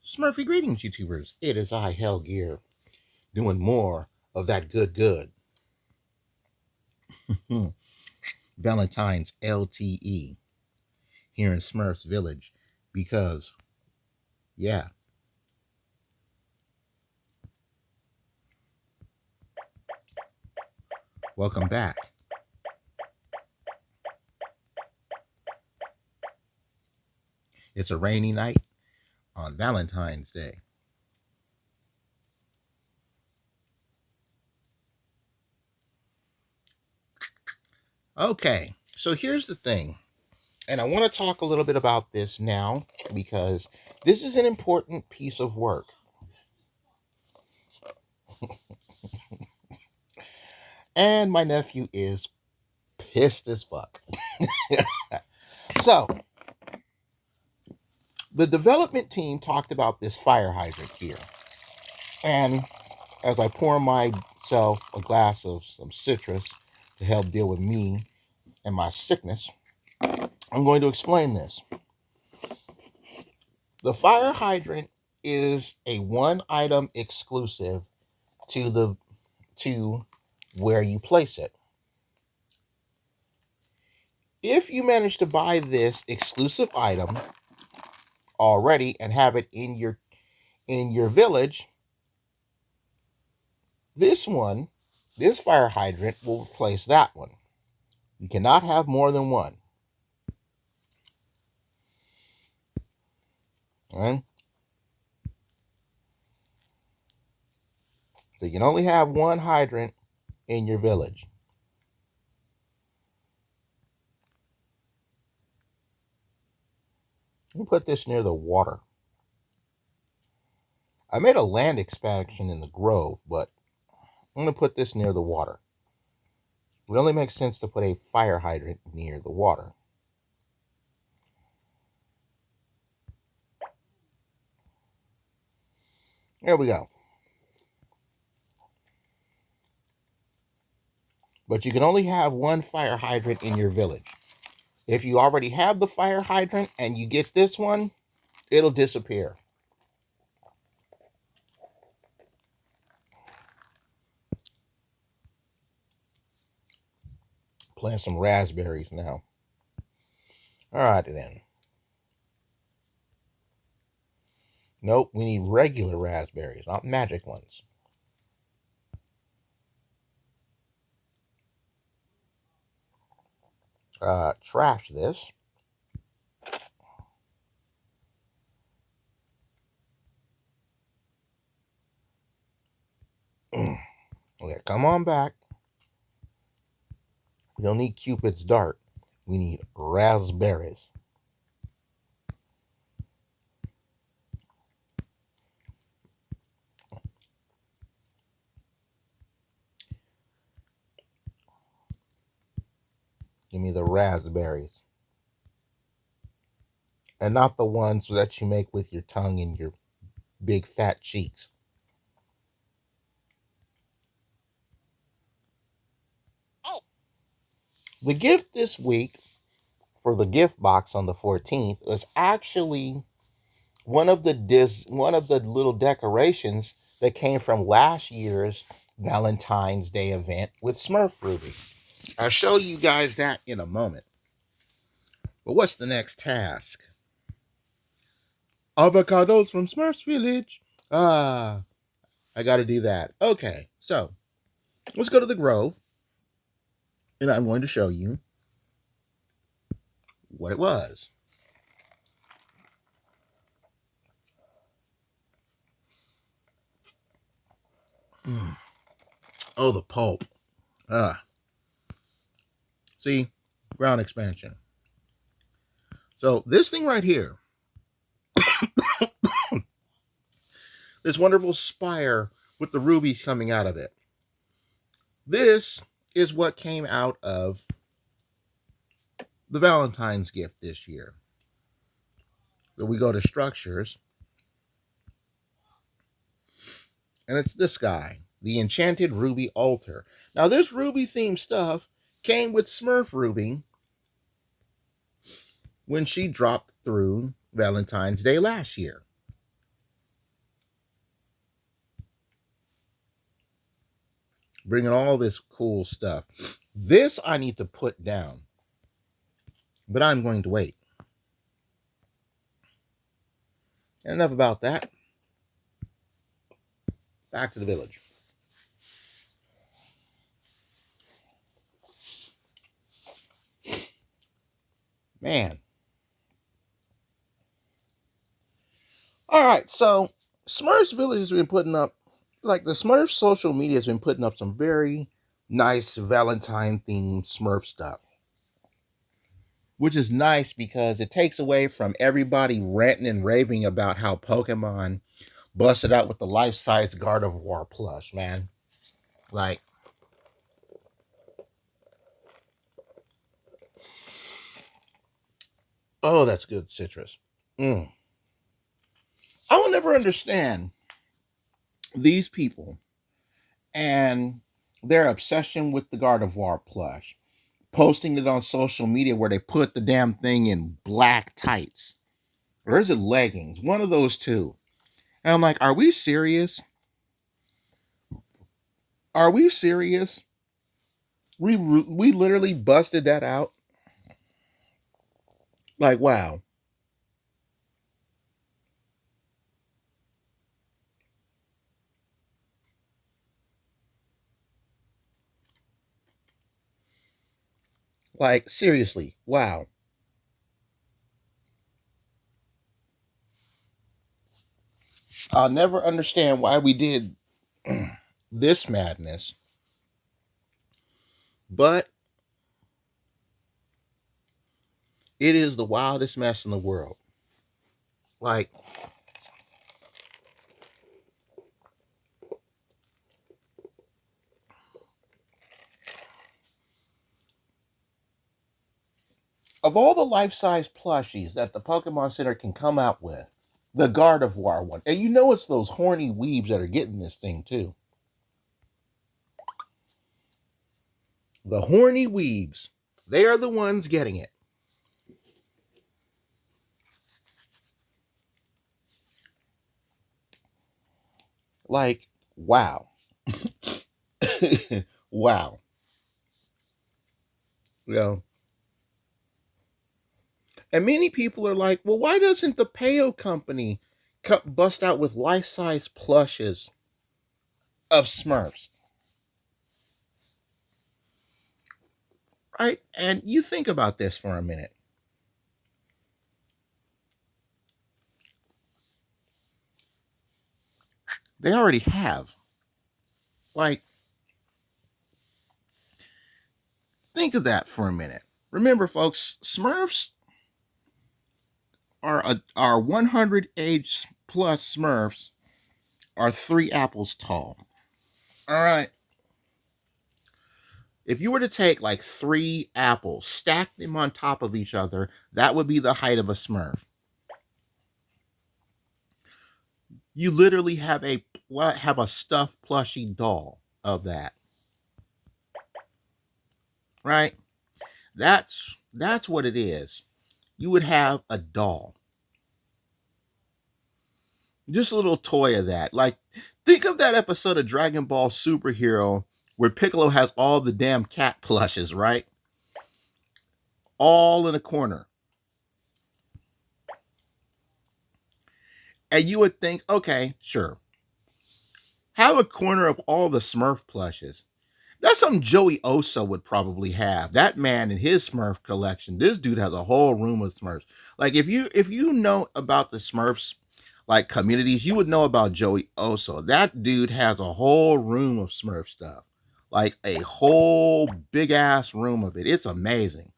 Smurfy greetings, YouTubers. It is I, Hell Gear, doing more of that good. Valentine's LTE here in Smurfs Village because, yeah, welcome back. It's a rainy night on Valentine's Day. Okay, so here's the thing. And I want to talk a little bit about this now because this is an important piece of work. And my nephew is pissed as fuck. So, the development team talked about this fire hydrant here. And as I pour myself a glass of some citrus to help deal with me and my sickness, I'm going to explain this. The fire hydrant is a one item exclusive to where you place it. If you manage to buy this exclusive item already and have it in your village, this fire hydrant will replace that one. You cannot have more than one. All right? So you can only have one hydrant in your village. You put this near the water. I made a land expansion in the grove, but I'm going to put this near the water. It only makes sense to put a fire hydrant near the water. There we go. But you can only have one fire hydrant in your village. If you already have the fire hydrant and you get this one, it'll disappear. Plant some raspberries now. Alrighty then. Nope, we need regular raspberries, not magic ones. Trash this. Okay, come on back. We don't need Cupid's dart. We need raspberries. Give me the raspberries. And not the ones that you make with your tongue and your big fat cheeks. The gift this week for the gift box on the 14th was actually one of the little decorations that came from last year's Valentine's Day event with Smurf Ruby. I'll show you guys that in a moment. But what's the next task? Avocados from Smurf's Village. I got to do that. Okay, so let's go to the grove, and I'm going to show you what it was. Oh, the pulp. See, ground expansion. So this thing right here, this wonderful spire with the rubies coming out of it. This is what came out of the Valentine's gift this year. So we go to structures, and it's this guy, the Enchanted Ruby Altar. Now, this ruby themed stuff came with Smurf Ruby when she dropped through Valentine's Day last year. bringing all this cool stuff. This I need to put down, but I'm going to wait. Enough about that. Back to the village. Man. All right, so Smurfs Village has been putting up, like the Smurf social media has been putting up some very nice Valentine themed Smurf stuff, which is nice because it takes away from everybody ranting and raving about how Pokemon busted out with the life size Gardevoir plush, man. Like, oh, that's good citrus. Mm. I will never understand these people and their obsession with the Gardevoir plush, posting it on social media where they put the damn thing in black tights. Or is it leggings? One of those two. And I'm like, are we serious? Are we serious? We literally busted that out. Like, wow. Like, seriously, wow. I'll never understand why we did this madness, but it is the wildest mess in the world. Like, of all the life size plushies that the Pokemon Center can come out with, the Gardevoir one, and you know it's those horny weebs that are getting this thing too. The horny weebs, they are the ones getting it. Like, wow. Wow. You know, and many people are like, well, why doesn't the Pale Company bust out with life size plushes of Smurfs? Right? And you think about this for a minute. They already have. Like, think of that for a minute. Remember, folks, Smurfs are 100 age plus Smurfs are 3 apples tall. All right. If you were to take like 3 apples, stack them on top of each other, that would be the height of a Smurf. You literally have a stuffed plushy doll of that, right? That's what it is. You would have a doll, just a little toy of that. Like, think of that episode of Dragon Ball Superhero where Piccolo has all the damn cat plushes, right? All in a corner. And you would think, okay, sure, have a corner of all the Smurf plushes. That's something Joey Oso would probably have. That man in his Smurf collection, this dude has a whole room of Smurfs. Like, if you know about the Smurfs like communities, you would know about Joey Oso. That dude has a whole room of Smurf stuff. Like a whole big ass room of it. It's amazing.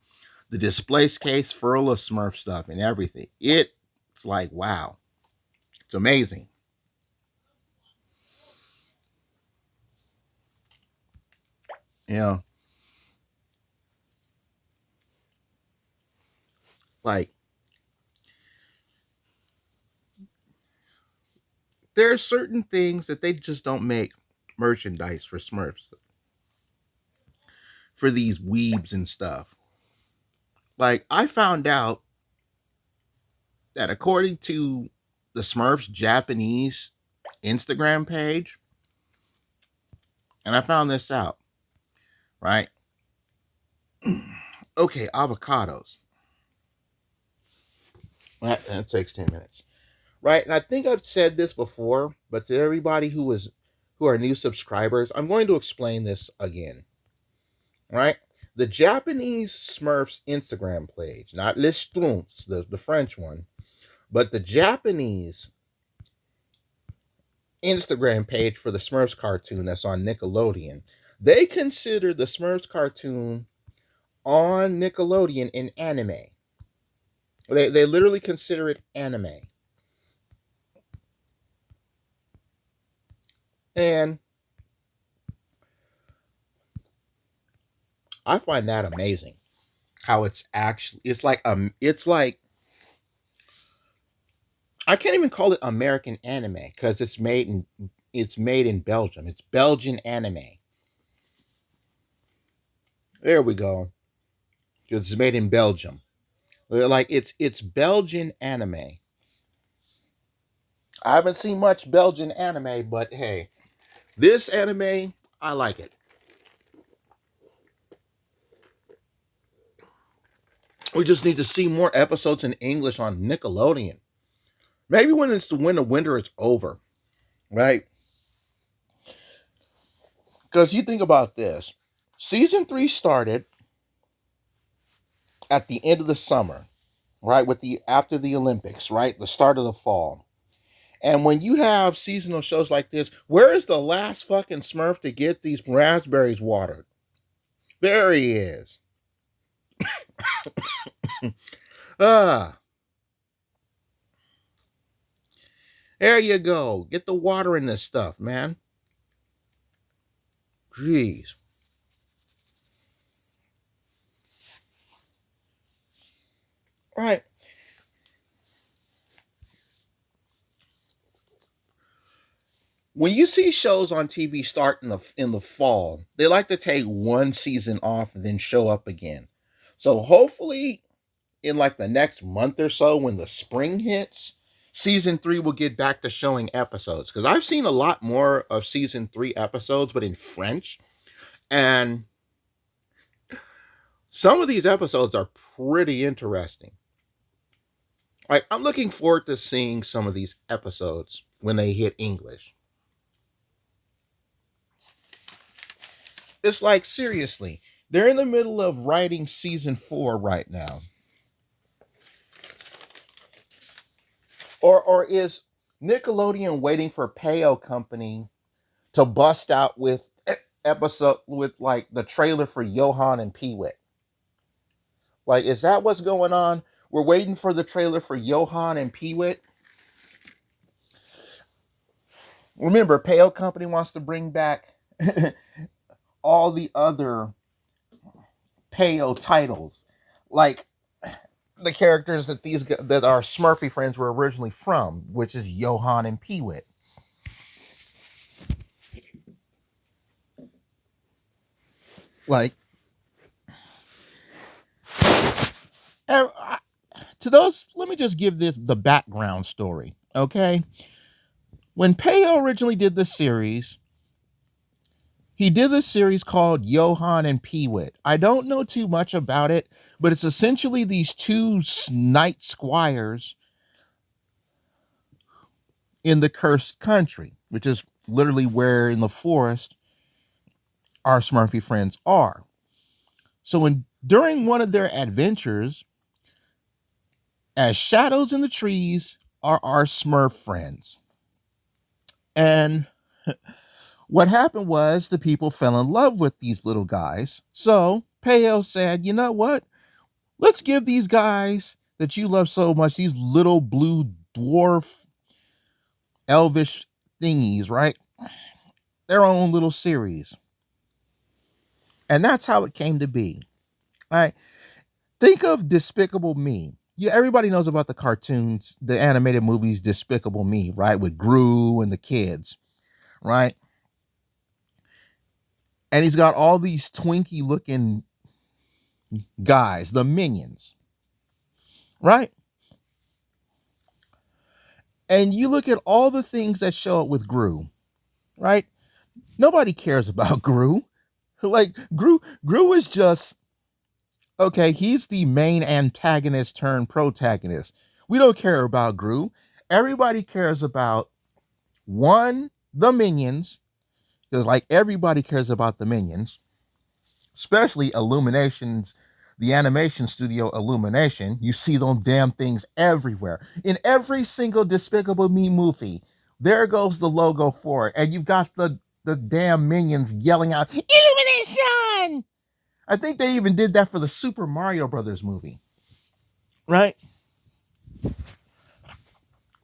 The display case full of Smurf stuff and everything. It's like, wow. It's amazing. You know, like there are certain things that they just don't make merchandise for Smurfs, for these weebs and stuff. Like, I found out that according to the Smurfs Japanese Instagram page, And I found this out, right? Okay, avocados. That takes 10 minutes. Right? And I think I've said this before, but to everybody who are new subscribers, I'm going to explain this again. Right? The Japanese Smurfs Instagram page, not Les Schtroumpfs, the French one, but the Japanese Instagram page for the Smurfs cartoon that's on Nickelodeon. They consider the Smurfs cartoon on Nickelodeon in anime. They literally consider it anime. And I find that amazing. How it's like I can't even call it American anime because it's made in Belgium. It's Belgian anime. There we go. It's made in Belgium. Like it's Belgian anime. I haven't seen much Belgian anime, but hey, this anime, I like it. We just need to see more episodes in English on Nickelodeon. Maybe when the winter is over, right? Because you think about this. Season 3 started at the end of the summer, right? With the after the Olympics, right? The start of the fall. And when you have seasonal shows like this, where is the last fucking Smurf to get these raspberries watered? There he is. Ah, there you go. Get the water in this stuff, man. Jeez. Right. When you see shows on TV start in the fall, they like to take one season off and then show up again. So hopefully in like the next month or so when the spring hits, season 3 will get back to showing episodes because I've seen a lot more of season 3 episodes but in French, and some of these episodes are pretty interesting. Like I'm looking forward to seeing some of these episodes when they hit English. It's like seriously, they're in the middle of writing season 4 right now. Or is Nickelodeon waiting for Payo Company to bust out with episode with like the trailer for Johan and Peewit? Like, is that what's going on? We're waiting for the trailer for Johan and Peewit. Remember, Payo Company wants to bring back all the other Payo titles, like the characters that our Smurfy friends were originally from, which is Johan and Peewit. Like, to those, let me just give this the background story, okay? When Payo originally did the series, he did a series called Johan and Peewit. I don't know too much about it, but it's essentially these two knight squires in the cursed country, which is literally where in the forest our Smurfy friends are. So during one of their adventures, as shadows in the trees are our Smurf friends. And what happened was the people fell in love with these little guys. So Payo said, you know what? Let's give these guys that you love so much, these little blue dwarf elvish thingies, right? Their own little series. And that's how it came to be. Right? Think of Despicable Me. Yeah, everybody knows about the cartoons, the animated movies Despicable Me, right? With Gru and the kids, right? And he's got all these Twinkie looking guys, the minions, right? And you look at all the things that show up with Gru, right? Nobody cares about Gru. Like Gru is just okay. He's the main antagonist turned protagonist. We don't care about Gru. Everybody cares about one, the minions, because like everybody cares about the minions, especially Illuminations, the animation studio Illumination. You see those damn things everywhere. In every single Despicable Me movie, there goes the logo for it. And you've got the damn minions yelling out, Illumination! I think they even did that for the Super Mario Brothers movie. Right?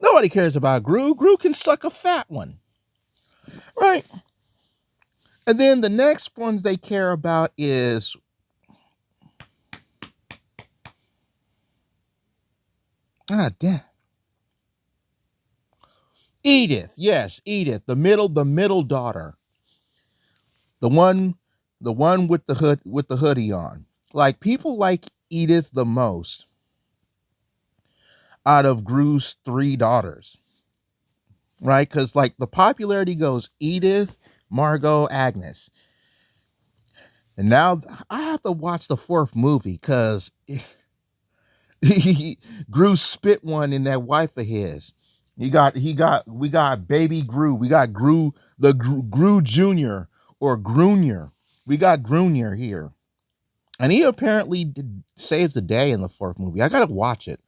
Nobody cares about Gru. Gru can suck a fat one. Right? And then the next ones they care about is damn. Edith, yes, Edith, the middle daughter, the one, with the hoodie on. Like people like Edith the most out of Gru's three daughters, right? Because like the popularity goes Edith, Margot, Agnes, and now I have to watch the fourth movie because Gru spit one in that wife of his. We got baby Gru. We got Gru, the Gru Jr. or Grunier. We got Grunier here. And he apparently saves the day in the fourth movie. I gotta watch it.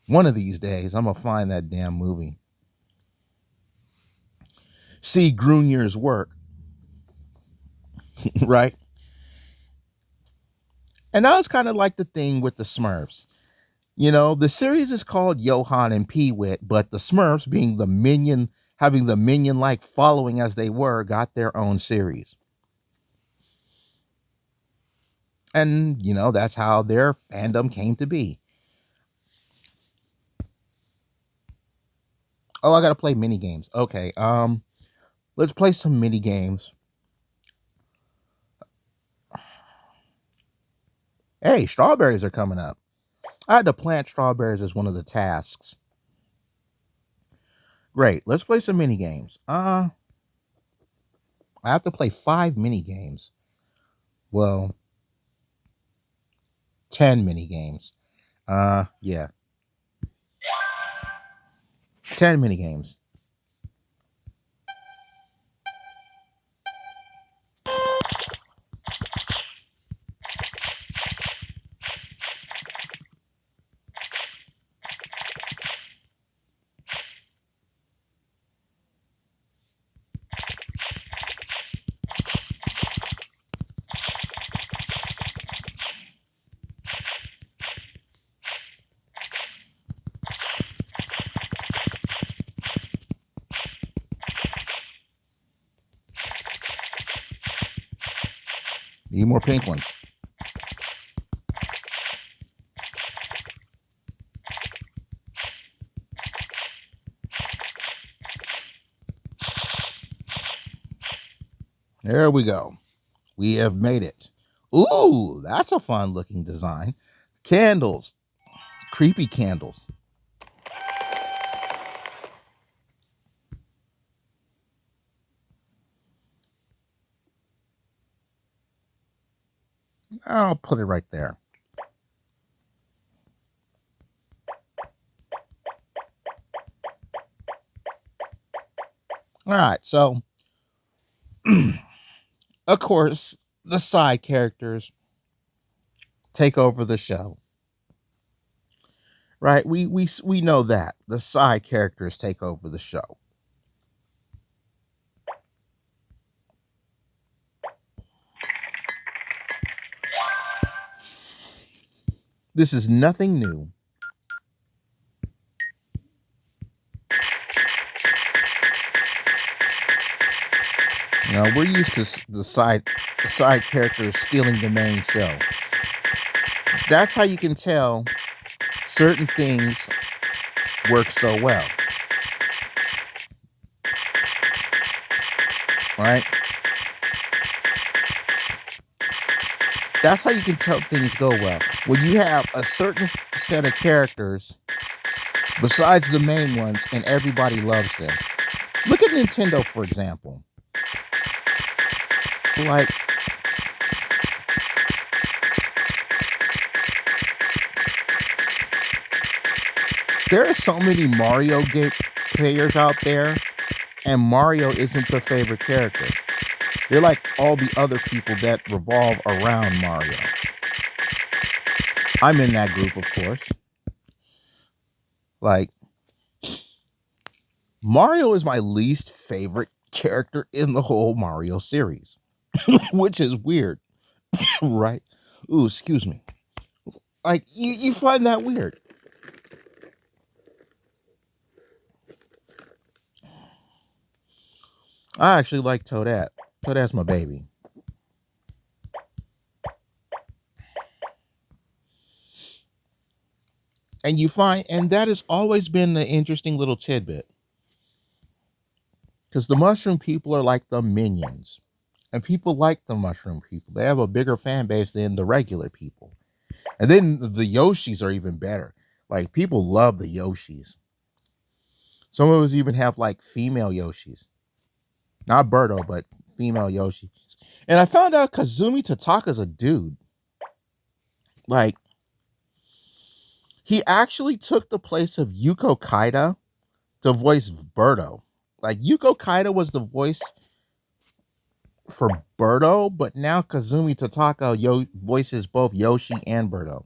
One of these days, I'm gonna find that damn movie. See Grunier's work. Right? And that was kind of like the thing with the Smurfs. You know, the series is called Johann and Peewit, but the Smurfs, being the minion, having the minion-like following as they were, got their own series. And, you know, that's how their fandom came to be. Oh, I gotta play mini games. Okay, let's play some mini games. Hey, strawberries are coming up. I had to plant strawberries as one of the tasks. Great. Let's play some mini games. I have to play 5 mini games. Well, 10 mini games. Yeah. 10 mini games. Need more pink ones. There we go. We have made it. Ooh, that's a fun looking design. Candles. Creepy candles. I'll put it right there. All right, so of course the side characters take over the show, right? We know that the side characters take over the show. This is nothing new. You know, we're used to the side characters stealing the main show. That's how you can tell certain things work so well. Right? That's how you can tell things go well. When you have a certain set of characters besides the main ones and everybody loves them. Look at Nintendo, for example. Like, there are so many Mario game players out there, and Mario isn't their favorite character. They're like all the other people that revolve around Mario. I'm in that group, of course. Like, Mario is my least favorite character in the whole Mario series, which is weird, right? Ooh, excuse me. Like, you find that weird. I actually like Toadette. Toadette's my baby. And you find, and that has always been the interesting little tidbit. Because the mushroom people are like the minions. And people like the mushroom people. They have a bigger fan base than the regular people. And then the Yoshis are even better. Like, people love the Yoshis. Some of us even have like female Yoshis. Not Birdo, but female Yoshi. And I found out Kazumi Tataka's a dude. Like, he actually took the place of Yuko Kaida to voice Birdo. Like, Yuko Kaida was the voice for Birdo, but now Kazumi Tataka voices both Yoshi and Birdo.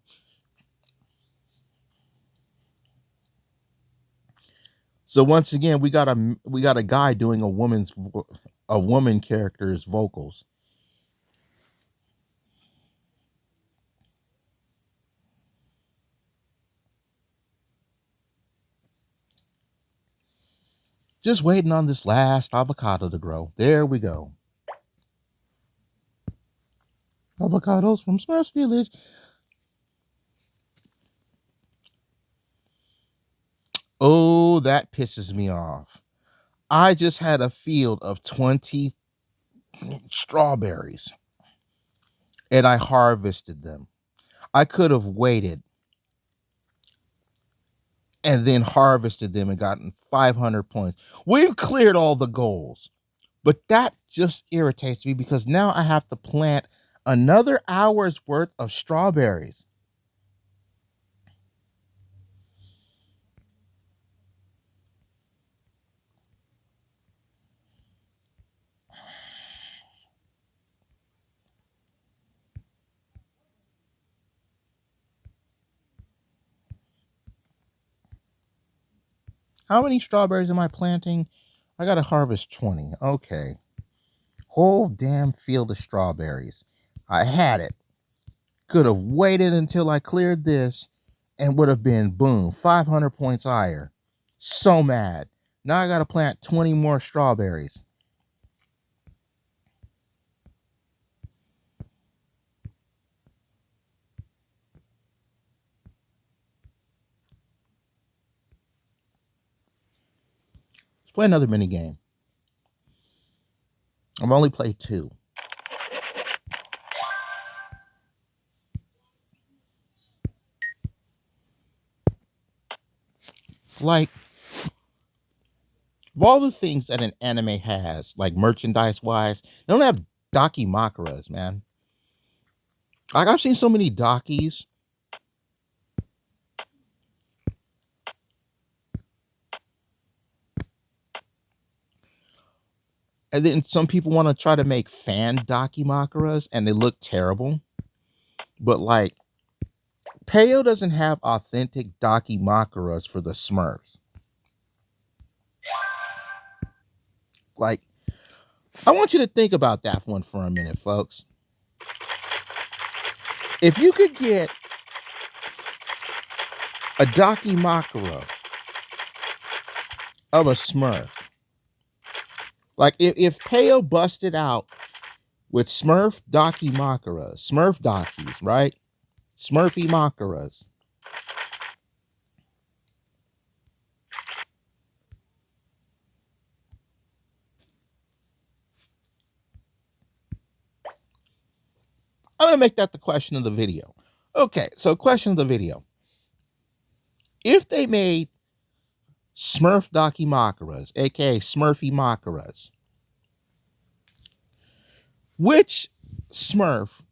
So once again, we got a guy doing a woman character's vocals. Just waiting on this last avocado to grow. There we go. Avocados from Smurfs Village. Oh, that pisses me off. I just had a field of 20 strawberries and I harvested them. I could have waited and then harvested them and gotten 500 points. We've cleared all the goals. But that just irritates me because now I have to plant another hour's worth of strawberries. How many strawberries am I planting? I got to harvest 20. Okay. Whole damn field of strawberries. I had it. Could have waited until I cleared this and would have been, boom, 500 points higher. So mad. Now I got to plant 20 more strawberries. Let's play another mini game. I've only played two. Like, of all the things that an anime has, like merchandise wise, they don't have dakimakuras, man. Like, I've seen so many dakis, and then some people want to try to make fan dakimakuras, and they look terrible. But like, Peyo doesn't have authentic dakimakuras for the Smurfs. Like, I want you to think about that one for a minute, folks. If you could get a dakimakura of a Smurf, like if Peyo busted out with Smurf dakimakuras, Smurf dakis, right? Smurfimakuras. I'm gonna make that the question of the video. Okay, so question of the video. If they made Smurf dakimakuras, a.k.a. Smurfimakuras. Which Smurf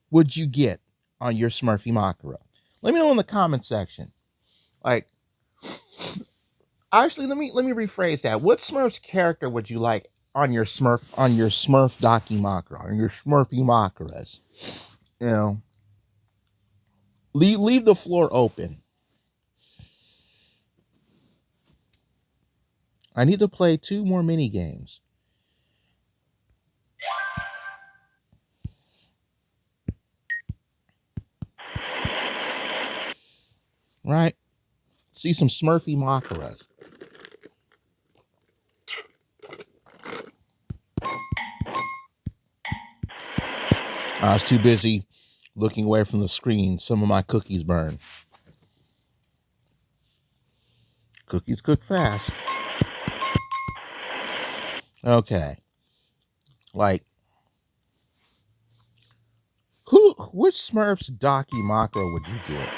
would you get on your Smurfimakura? Let me know in the comment section. Like, actually, let me rephrase that. What Smurf's character would you like on your Smurf dakimakura, on your Smurfimakuras? You know, leave the floor open. I need to play 2 more mini games. Right? See some Smurfimakuras. I was too busy looking away from the screen. Some of my cookies burned. Cookies cook fast. Okay. Like, which Smurf's dakimakura would you get?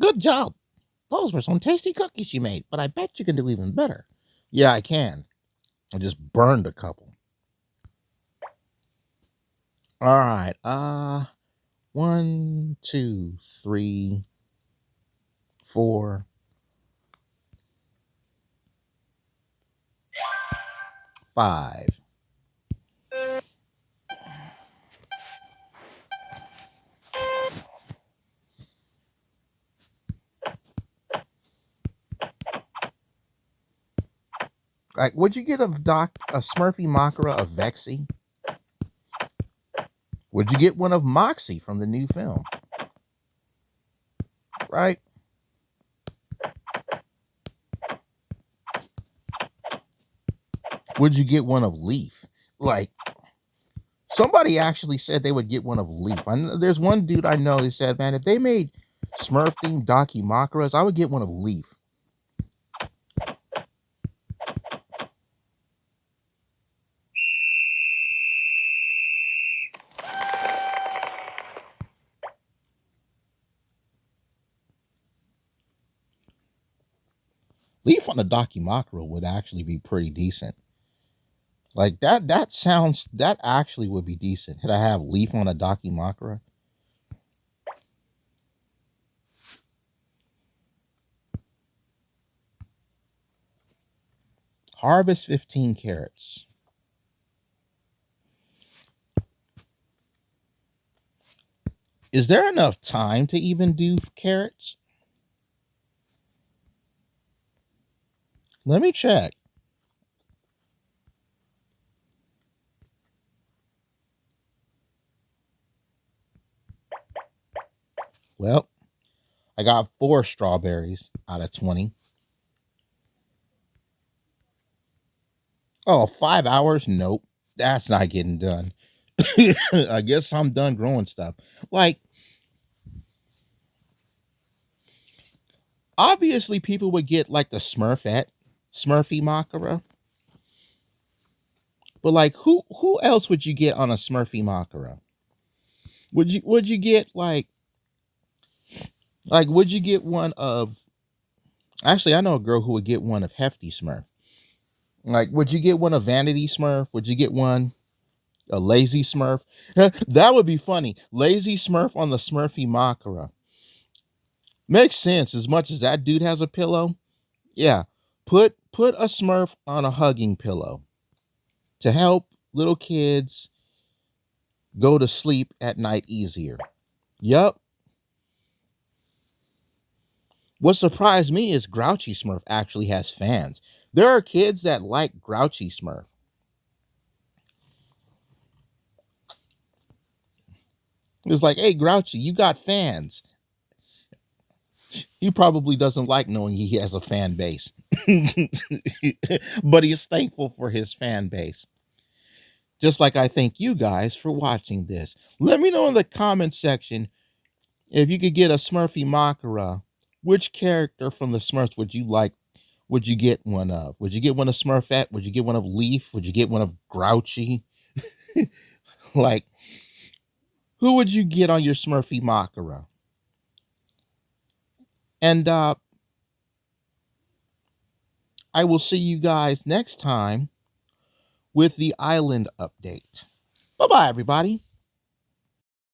Good job. Those were some tasty cookies you made, but I bet you can do even better. Yeah, I can. I just burned a couple. All right. 1, 2, 3, 4, 5. Like, would you get a Smurfimakura of Vexy? Would you get one of Moxie from the new film? Right? Would you get one of Leaf? Like, somebody actually said they would get one of Leaf. There's one dude I know who said, man, if they made Smurf themed dakimakuras, I would get one of Leaf. Leaf on the dakimakura would actually be pretty decent. Like that actually would be decent. Could I have Leaf on a dakimakura? Harvest 15 carrots. Is there enough time to even do carrots? Let me check. Well, I got 4 strawberries out of 20. Oh, 5 hours? Nope. That's not getting done. I guess I'm done growing stuff. Like, obviously, people would get like the Smurfimakura. But like, who else would you get on a Smurfimakura? Would you get would you get one of? Actually, I know a girl who would get one of Hefty Smurf. Like, would you get one of Vanity Smurf? Would you get one a Lazy Smurf? That would be funny. Lazy Smurf on the Smurfimakura. Makes sense. As much as that dude has a pillow, yeah. Put a Smurf on a hugging pillow to help little kids go to sleep at night easier. Yup. What surprised me is Grouchy Smurf actually has fans. There are kids that like Grouchy Smurf. It's like, hey, Grouchy, you got fans. He probably doesn't like knowing he has a fan base, but he's thankful for his fan base. Just like I thank you guys for watching this. Let me know in the comment section if you could get a Smurfimakura, which character from the Smurfs would you like would you get one of? Would you get one of Smurfette? Would you get one of Leaf? Would you get one of Grouchy? Like, who would you get on your Smurfimakura? And I will see you guys next time with the island update. Bye-bye, everybody.